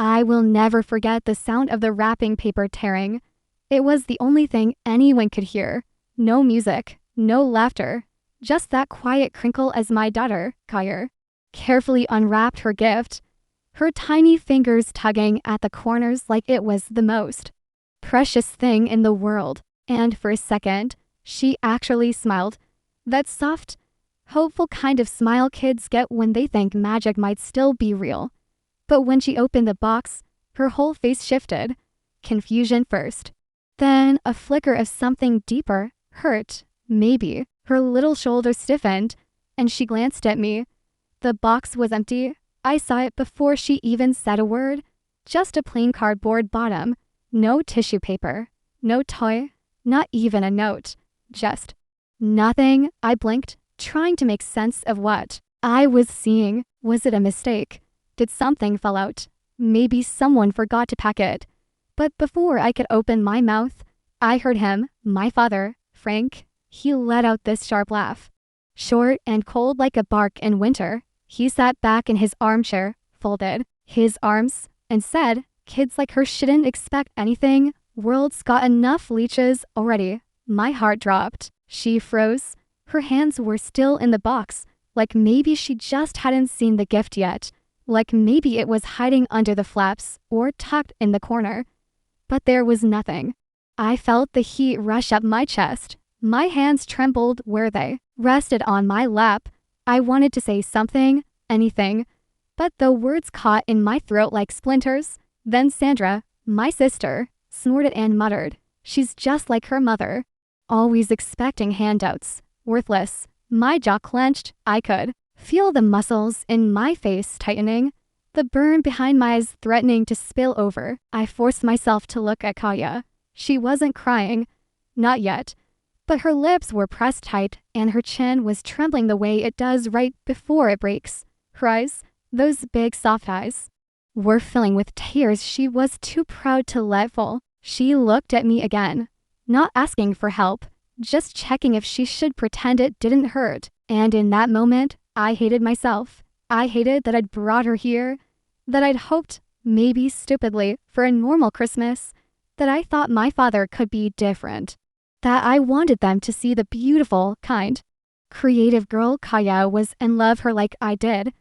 I will never forget the sound of the wrapping paper tearing. It was the only thing anyone could hear. No music, no laughter, just that quiet crinkle as my daughter, Kaya, carefully unwrapped her gift, her tiny fingers tugging at the corners like it was the most precious thing in the world. And for a second, she actually smiled. That soft, hopeful kind of smile kids get when they think magic might still be real. But when she opened the box, her whole face shifted. Confusion first. Then a flicker of something deeper, hurt, maybe. Her little shoulder stiffened, and she glanced at me. The box was empty. I saw it before she even said a word. Just a plain cardboard bottom. No tissue paper. No toy. Not even a note. Just nothing. I blinked, trying to make sense of what I was seeing. Was it a mistake? Did something fall out? Maybe someone forgot to pack it. But before I could open my mouth, I heard him, my father, Frank. He let out this sharp laugh. Short and cold like a bark in winter, he sat back in his armchair, folded his arms, and said, "Kids like her shouldn't expect anything. World's got enough leeches already." My heart dropped. She froze. Her hands were still in the box, like maybe she just hadn't seen the gift yet, like maybe it was hiding under the flaps or tucked in the corner. But there was nothing. I felt the heat rush up my chest. My hands trembled where they rested on my lap. I wanted to say something, anything, but the words caught in my throat like splinters. Then Sandra, my sister, snorted and muttered, "She's just like her mother. Always expecting handouts. Worthless." My jaw clenched. I could feel the muscles in my face tightening, the burn behind my eyes threatening to spill over. I forced myself to look at Kaya. She wasn't crying. Not yet. But her lips were pressed tight and her chin was trembling the way it does right before it breaks. Her eyes, those big soft eyes, were filling with tears she was too proud to let fall. She looked at me again, not asking for help, just checking if she should pretend it didn't hurt. And in that moment, I hated myself. I hated that I'd brought her here, that I'd hoped, maybe stupidly, for a normal Christmas, that I thought my father could be different, that I wanted them to see the beautiful, kind, creative girl Kaya was and love her like I did.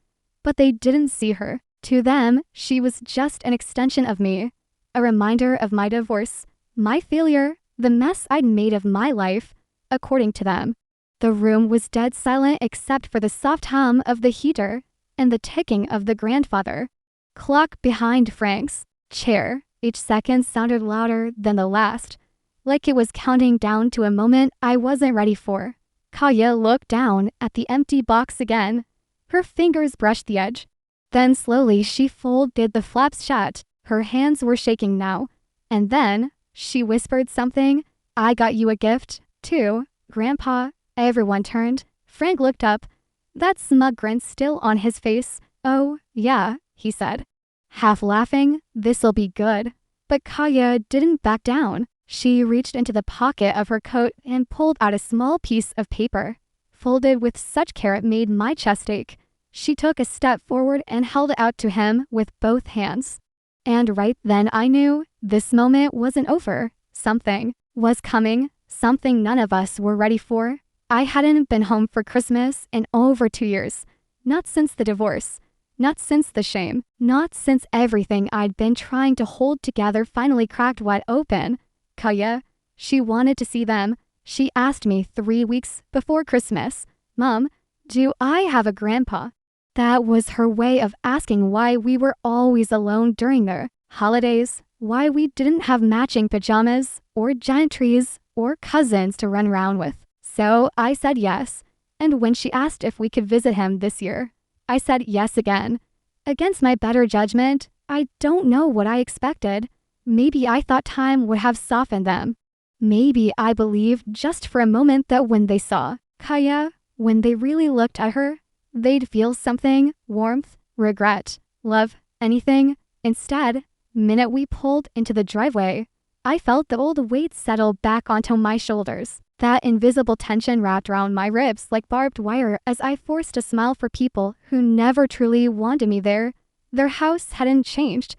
But they didn't see her. To them, she was just an extension of me, a reminder of my divorce, my failure, the mess I'd made of my life, according to them. The room was dead silent except for the soft hum of the heater and the ticking of the grandfather clock behind Frank's chair. Each second sounded louder than the last, like it was counting down to a moment I wasn't ready for. Kaya looked down at the empty box again. Her fingers brushed the edge. Then slowly she folded the flaps shut. Her hands were shaking now. And then she whispered something. "I got you a gift, too, Grandpa." Everyone turned. Frank looked up, that smug grin still on his face. "Oh, yeah," he said, half laughing. "This'll be good." But Kaya didn't back down. She reached into the pocket of her coat and pulled out a small piece of paper, folded with such care it made my chest ache. She took a step forward and held it out to him with both hands. And right then I knew this moment wasn't over. Something was coming, something none of us were ready for. I hadn't been home for Christmas in over 2 years. Not since the divorce. Not since the shame. Not since everything I'd been trying to hold together finally cracked wide open. Kaya, she wanted to see them. She asked me 3 weeks before Christmas, "Mom, do I have a grandpa?" That was her way of asking why we were always alone during the holidays, why we didn't have matching pajamas or giant trees or cousins to run around with. So I said yes, and when she asked if we could visit him this year, I said yes again. Against my better judgment, I don't know what I expected. Maybe I thought time would have softened them. Maybe I believed just for a moment that when they saw Kaya, when they really looked at her, they'd feel something, warmth, regret, love, anything. Instead, minute we pulled into the driveway, I felt the old weight settle back onto my shoulders. That invisible tension wrapped around my ribs like barbed wire as I forced a smile for people who never truly wanted me there. Their house hadn't changed.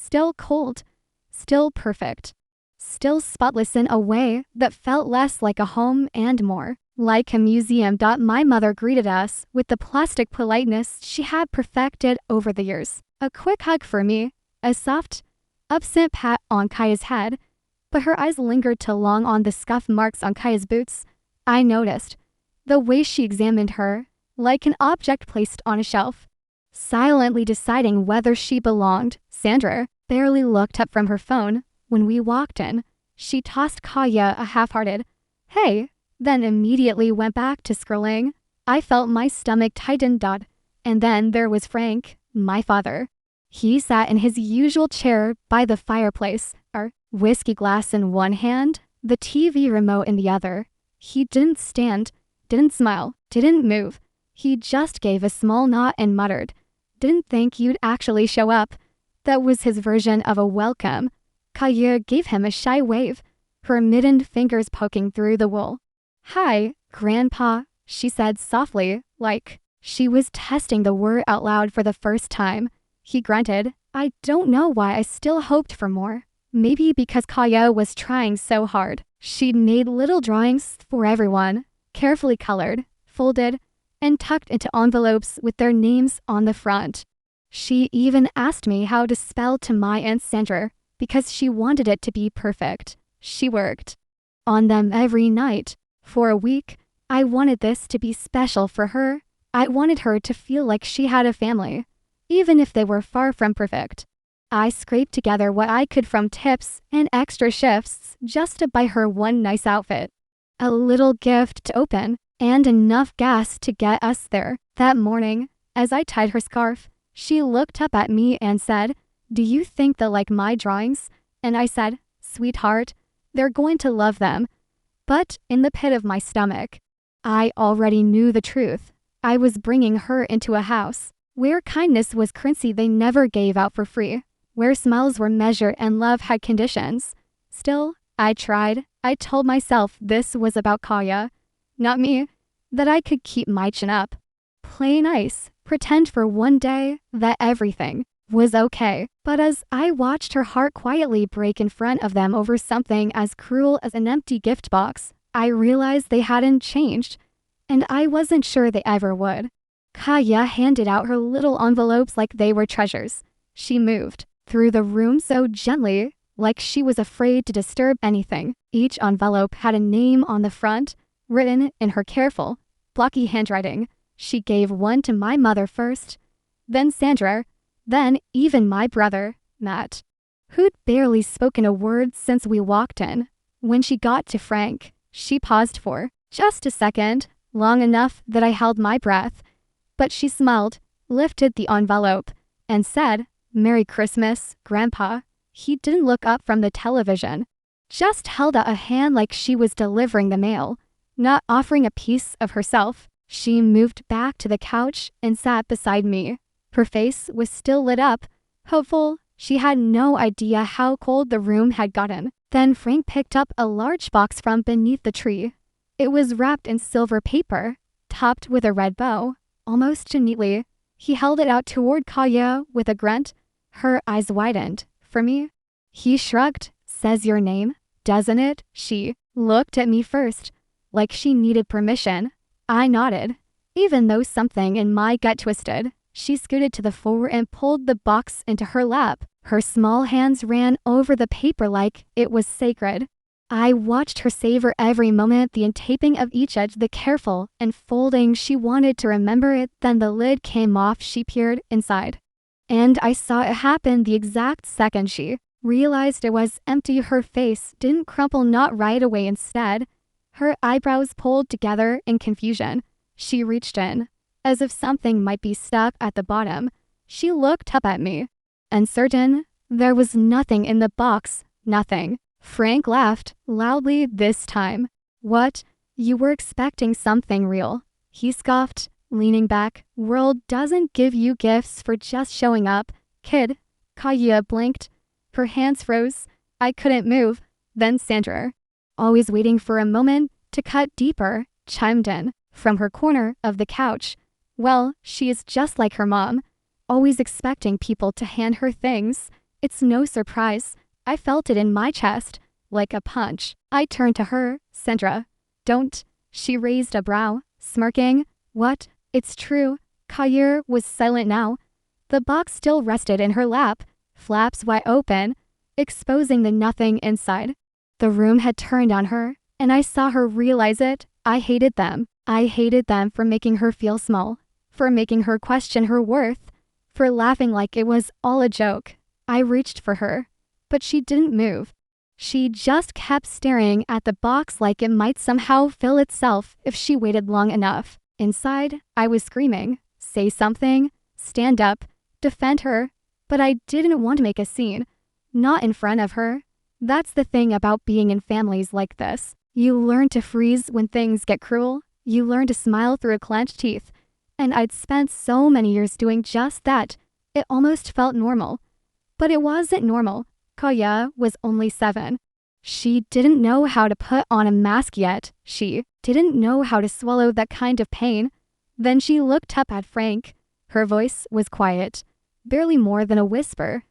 Still cold. Still perfect. Still spotless in a way that felt less like a home and more like a museum. My mother greeted us with the plastic politeness she had perfected over the years. A quick hug for me, a soft, absent pat on Kaya's head, but her eyes lingered too long on the scuff marks on Kaya's boots. I noticed the way she examined her, like an object placed on a shelf, silently deciding whether she belonged. Sandra barely looked up from her phone when we walked in. She tossed Kaya a half-hearted, "Hey," then immediately went back to scrolling. I felt my stomach tighten. And then there was Frank, my father. He sat in his usual chair by the fireplace, our whiskey glass in one hand, the TV remote in the other. He didn't stand, didn't smile, didn't move. He just gave a small nod and muttered, "Didn't think you'd actually show up." That was his version of a welcome. Kaya gave him a shy wave, her mittened fingers poking through the wool. "Hi, Grandpa," she said softly, like she was testing the word out loud for the first time. He grunted. I don't know why I still hoped for more. Maybe because Kaya was trying so hard. She'd made little drawings for everyone, carefully colored, folded, and tucked into envelopes with their names on the front. She even asked me how to spell to my Aunt Sandra because she wanted it to be perfect. She worked on them every night. For a week, I wanted this to be special for her. I wanted her to feel like she had a family, even if they were far from perfect. I scraped together what I could from tips and extra shifts just to buy her one nice outfit, a little gift to open, and enough gas to get us there. That morning, as I tied her scarf, she looked up at me and said, "Do you think they'll like my drawings?" And I said, "Sweetheart, they're going to love them." But in the pit of my stomach, I already knew the truth. I was bringing her into a house where kindness was currency they never gave out for free, where smiles were measured and love had conditions. Still, I tried. I told myself this was about Kaya, not me, that I could keep my chin up, play nice, pretend for one day that everything was okay. But as I watched her heart quietly break in front of them over something as cruel as an empty gift box, I realized they hadn't changed, and I wasn't sure they ever would. Kaya handed out her little envelopes like they were treasures. She moved through the room so gently, like she was afraid to disturb anything. Each envelope had a name on the front, written in her careful, blocky handwriting. She gave one to my mother first, then Sandra, then even my brother, Matt, who'd barely spoken a word since we walked in. When she got to Frank, she paused for just a second, long enough that I held my breath. But she smiled, lifted the envelope, and said, "Merry Christmas, Grandpa." He didn't look up from the television, just held out a hand like she was delivering the mail, not offering a piece of herself. She moved back to the couch and sat beside me. Her face was still lit up, hopeful. She had no idea how cold the room had gotten. Then Frank picked up a large box from beneath the tree. It was wrapped in silver paper, topped with a red bow, almost neatly. He held it out toward Kaya with a grunt. Her eyes widened. For me? He shrugged. "Says your name, doesn't it?" She looked at me first, like she needed permission. I nodded, even though something in my gut twisted. She scooted to the floor and pulled the box into her lap. Her small hands ran over the paper like it was sacred. I watched her savor every moment, the untaping of each edge, the careful unfolding. She wanted to remember it. Then the lid came off. She peered inside, and I saw it happen the exact second she realized it was empty. Her face didn't crumple, not right away. Instead, her eyebrows pulled together in confusion. She reached in, as if something might be stuck at the bottom. She looked up at me, uncertain. There was nothing in the box, nothing. Frank laughed, loudly this time. "What? You were expecting something real?" He scoffed, leaning back. "World doesn't give you gifts for just showing up, kid." Kaya blinked. Her hands froze. I couldn't move. Then Sandra, always waiting for a moment to cut deeper, chimed in from her corner of the couch. "Well, she is just like her mom, always expecting people to hand her things. It's no surprise. I felt it in my chest, like a punch. I turned to her. Sandra, don't. She raised a brow, smirking. What? It's true. Kair was silent now. The box still rested in her lap, flaps wide open, exposing the nothing inside. The room had turned on her, and I saw her realize it. I hated them. I hated them for making her feel small, for making her question her worth, for laughing like it was all a joke. I reached for her, but she didn't move. She just kept staring at the box like it might somehow fill itself if she waited long enough. Inside, I was screaming, say something, stand up, defend her, but I didn't want to make a scene. Not in front of her. That's the thing about being in families like this. You learn to freeze when things get cruel. You learn to smile through clenched teeth. And I'd spent so many years doing just that. It almost felt normal. But it wasn't normal. Kaya was only 7. She didn't know how to put on a mask yet. She didn't know how to swallow that kind of pain. Then she looked up at Frank. Her voice was quiet, barely more than a whisper,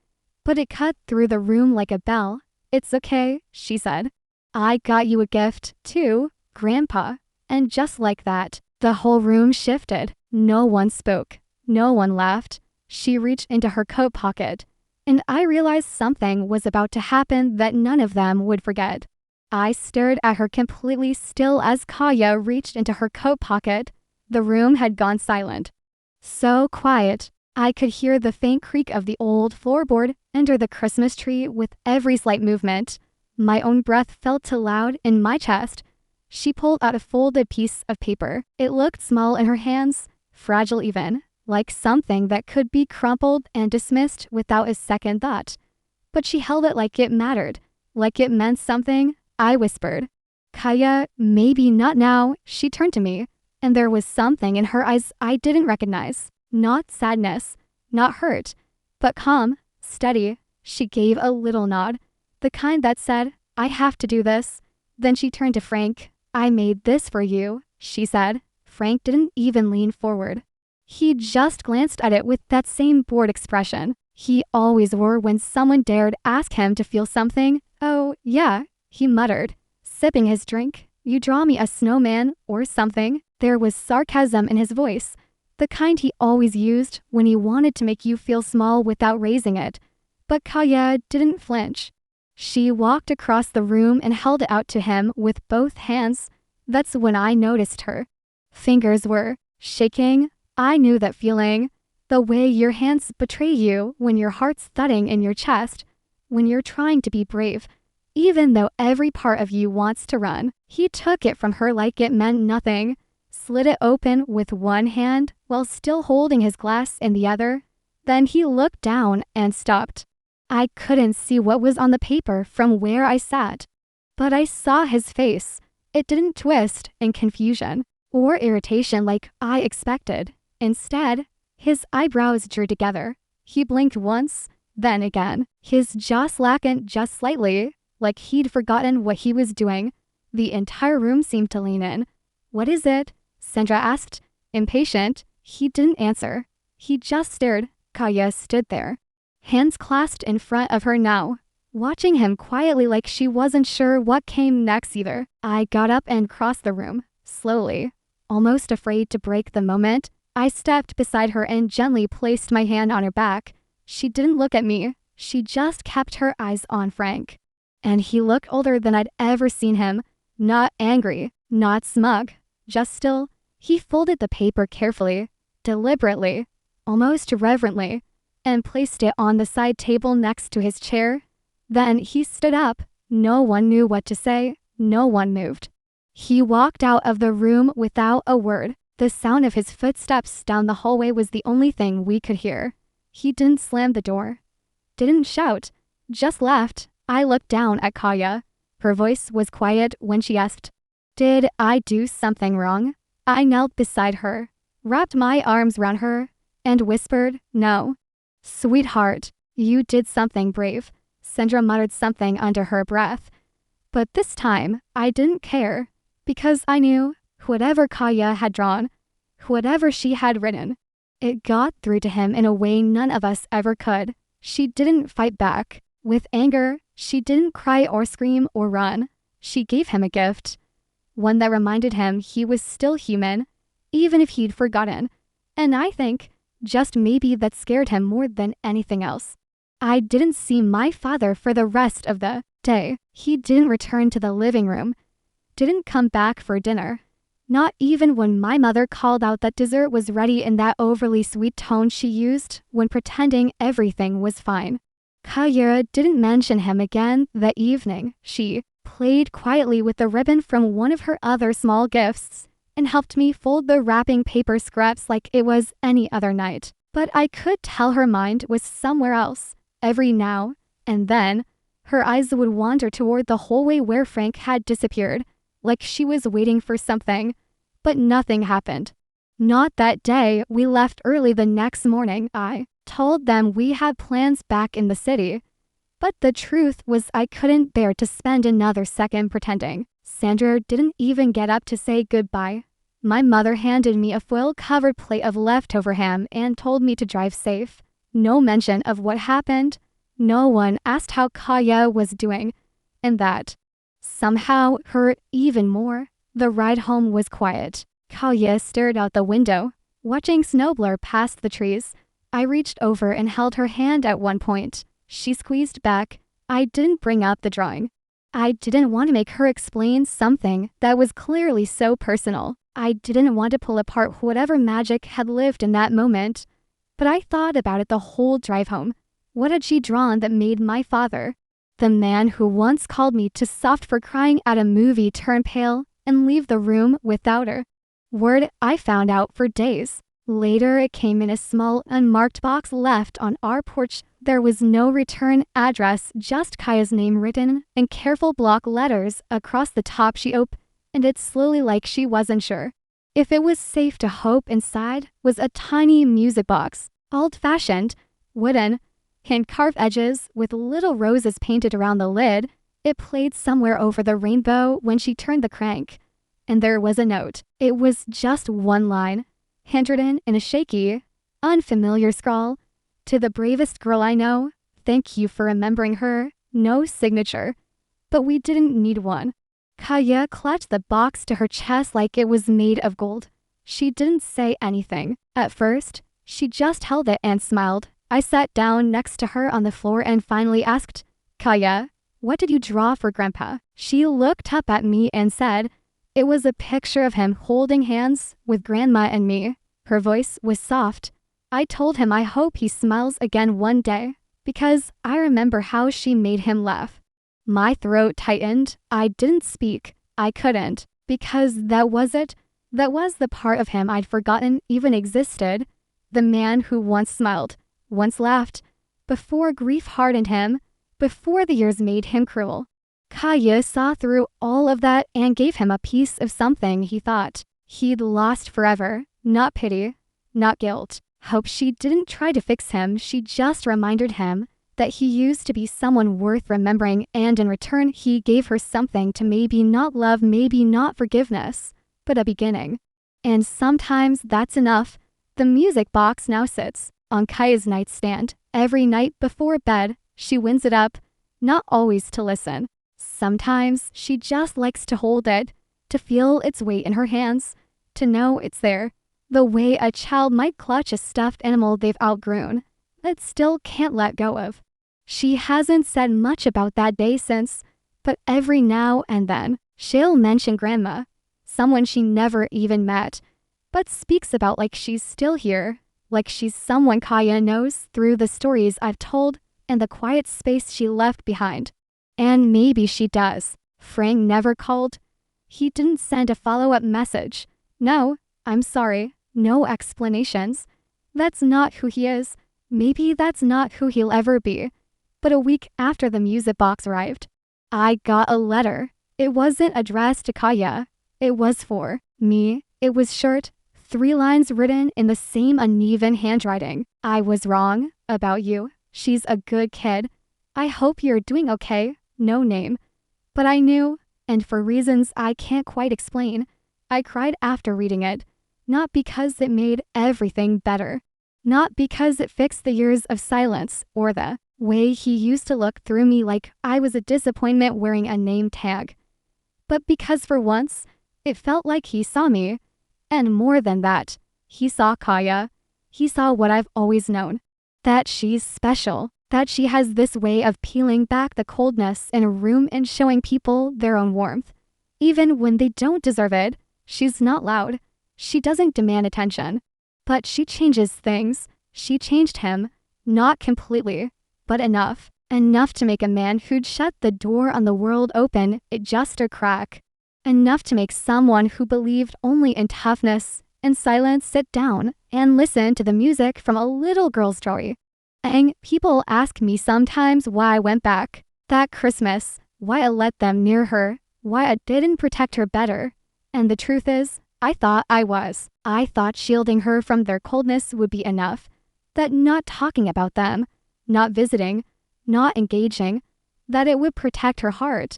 but it cut through the room like a bell. It's okay, she said. I got you a gift, too, Grandpa. And just like that, the whole room shifted. No one spoke. No one laughed. She reached into her coat pocket, and I realized something was about to happen that none of them would forget. I stared at her completely still as Kaya reached into her coat pocket. The room had gone silent. So quiet, I could hear the faint creak of the old floorboard under the Christmas tree with every slight movement. My own breath felt too loud in my chest. She pulled out a folded piece of paper. It looked small in her hands, fragile even, like something that could be crumpled and dismissed without a second thought. But she held it like it mattered, like it meant something. I whispered, Kaya, maybe not now. She turned to me, and there was something in her eyes I didn't recognize. Not sadness, not hurt, but calm, steady. She gave a little nod, the kind that said, I have to do this. Then she turned to Frank. I made this for you, she said. Frank didn't even lean forward. He just glanced at it with that same bored expression he always wore when someone dared ask him to feel something. Oh, yeah, he muttered, sipping his drink. You draw me a snowman or something. There was sarcasm in his voice, the kind he always used when he wanted to make you feel small without raising it. But Kaya didn't flinch. She walked across the room and held it out to him with both hands. That's when I noticed her. Fingers were shaking. I knew that feeling. The way your hands betray you when your heart's thudding in your chest, when you're trying to be brave, even though every part of you wants to run. He took it from her like it meant nothing, slid it open with one hand while still holding his glass in the other. Then he looked down and stopped. I couldn't see what was on the paper from where I sat, but I saw his face. It didn't twist in confusion or irritation like I expected. Instead, his eyebrows drew together. He blinked once, then again. His jaw slackened just slightly, like he'd forgotten what he was doing. The entire room seemed to lean in. What is it? Sandra asked, impatient. He didn't answer. He just stared. Kaya stood there, hands clasped in front of her now, watching him quietly like she wasn't sure what came next either. I got up and crossed the room, slowly, almost afraid to break the moment. I stepped beside her and gently placed my hand on her back. She didn't look at me. She just kept her eyes on Frank. And he looked older than I'd ever seen him. Not angry, not smug, just still. He folded the paper carefully, deliberately, almost reverently, and placed it on the side table next to his chair. Then he stood up. No one knew what to say. No one moved. He walked out of the room without a word. The sound of his footsteps down the hallway was the only thing we could hear. He didn't slam the door, didn't shout, just left. I looked down at Kaya. Her voice was quiet when she asked, Did I do something wrong? I knelt beside her, wrapped my arms around her, and whispered, No. Sweetheart, you did something brave. Sandra muttered something under her breath. But this time, I didn't care, because I knew whatever Kaya had drawn, whatever she had written, it got through to him in a way none of us ever could. She didn't fight back. With anger, she didn't cry or scream or run. She gave him a gift. One that reminded him he was still human, even if he'd forgotten. And I think, just maybe that scared him more than anything else. I didn't see my father for the rest of the day. He didn't return to the living room, didn't come back for dinner. Not even when my mother called out that dessert was ready in that overly sweet tone she used when pretending everything was fine. Kayera didn't mention him again that evening. She played quietly with the ribbon from one of her other small gifts and helped me fold the wrapping paper scraps like it was any other night. But I could tell her mind was somewhere else. Every now and then, her eyes would wander toward the hallway where Frank had disappeared, like she was waiting for something, but nothing happened. Not that day. We left early the next morning. I told them we had plans back in the city, but the truth was I couldn't bear to spend another second pretending. Sandra didn't even get up to say goodbye. My mother handed me a foil-covered plate of leftover ham and told me to drive safe. No mention of what happened. No one asked how Kaya was doing, and that somehow hurt even more. The ride home was quiet. Kaya stared out the window, watching snow blur past the trees. I reached over and held her hand at one point. She squeezed back. I didn't bring up the drawing. I didn't want to make her explain something that was clearly so personal. I didn't want to pull apart whatever magic had lived in that moment. But I thought about it the whole drive home. What had she drawn that made my father, the man who once called me too soft for crying at a movie, turn pale and leave the room without her? Word I found out for days. Later, it came in a small, unmarked box left on our porch. There was no return address, just Kaya's name written in careful block letters across the top. She opened it slowly like she wasn't sure if it was safe to hope. Inside was a tiny music box, old-fashioned, wooden, hand-carved edges with little roses painted around the lid. It played Somewhere Over the Rainbow when she turned the crank. And there was a note. It was just one line, handwritten in a shaky, unfamiliar scrawl. To the bravest girl I know, thank you for remembering her. No signature. But we didn't need one. Kaya clutched the box to her chest like it was made of gold. She didn't say anything. At first, she just held it and smiled. I sat down next to her on the floor and finally asked, Kaya, what did you draw for Grandpa? She looked up at me and said, it was a picture of him holding hands with Grandma and me. Her voice was soft. I told him I hope he smiles again one day, because I remember how she made him laugh. My throat tightened. I didn't speak. I couldn't, because that was it. That was the part of him I'd forgotten even existed. The man who once smiled, once laughed, before grief hardened him, before the years made him cruel. Kaya saw through all of that and gave him a piece of something he thought he'd lost forever. Not pity, not guilt. Hope. She didn't try to fix him. She just reminded him that he used to be someone worth remembering, and in return he gave her something to maybe not love, maybe not forgiveness, but a beginning. And sometimes that's enough. The music box now sits on Kaya's nightstand. Every night before bed, she winds it up, not always to listen. Sometimes she just likes to hold it, to feel its weight in her hands, to know it's there, the way a child might clutch a stuffed animal they've outgrown, that still can't let go of. She hasn't said much about that day since, but every now and then, she'll mention Grandma, someone she never even met, but speaks about like she's still here, like she's someone Kaya knows through the stories I've told and the quiet space she left behind. And maybe she does. Frank never called. He didn't send a follow-up message. No, I'm sorry, no explanations. That's not who he is. Maybe that's not who he'll ever be. But a week after the music box arrived, I got a letter. It wasn't addressed to Kaya. It was for me. It was short, 3 lines written in the same uneven handwriting. I was wrong about you. She's a good kid. I hope you're doing okay. No name. But I knew, and for reasons I can't quite explain, I cried after reading it. Not because it made everything better. Not because it fixed the years of silence or the way he used to look through me like I was a disappointment wearing a name tag, but because for once, it felt like he saw me. And more than that, he saw Kaya. He saw what I've always known, that she's special, that she has this way of peeling back the coldness in a room and showing people their own warmth. Even when they don't deserve it, she's not loud. She doesn't demand attention. But she changes things. She changed him. Not completely, but enough. Enough to make a man who'd shut the door on the world open it just a crack. Enough to make someone who believed only in toughness and silence sit down and listen to the music from a little girl's story. And people ask me sometimes why I went back that Christmas, why I let them near her, why I didn't protect her better. And the truth is, I thought I was. I thought shielding her from their coldness would be enough. That not talking about them, not visiting, not engaging, that it would protect her heart.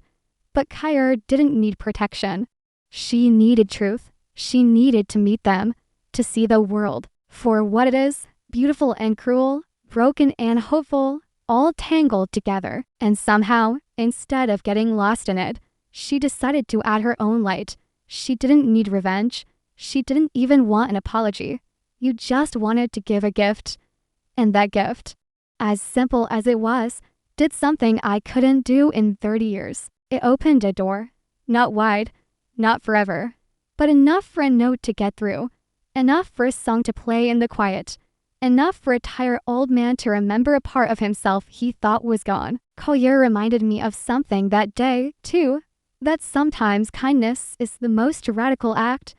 But Kaya didn't need protection. She needed truth. She needed to meet them, to see the world for what it is, beautiful and cruel, broken and hopeful, all tangled together. And somehow, instead of getting lost in it, she decided to add her own light. She didn't need revenge. She didn't even want an apology. You just wanted to give a gift. And that gift, as simple as it was, did something I couldn't do in 30 years. It opened a door. Not wide, not forever, but enough for a note to get through. Enough for a song to play in the quiet. Enough for a tired old man to remember a part of himself he thought was gone. Collier reminded me of something that day, too, that sometimes kindness is the most radical act,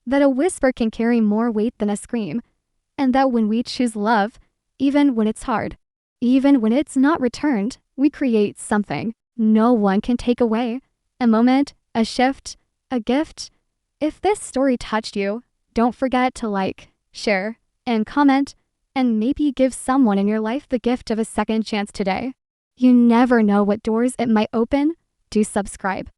that a whisper can carry more weight than a scream, and that when we choose love, even when it's hard, even when it's not returned, we create something no one can take away. A moment, a shift, a gift. If this story touched you, don't forget to like, share, and comment, and maybe give someone in your life the gift of a second chance today. You never know what doors it might open. Do subscribe.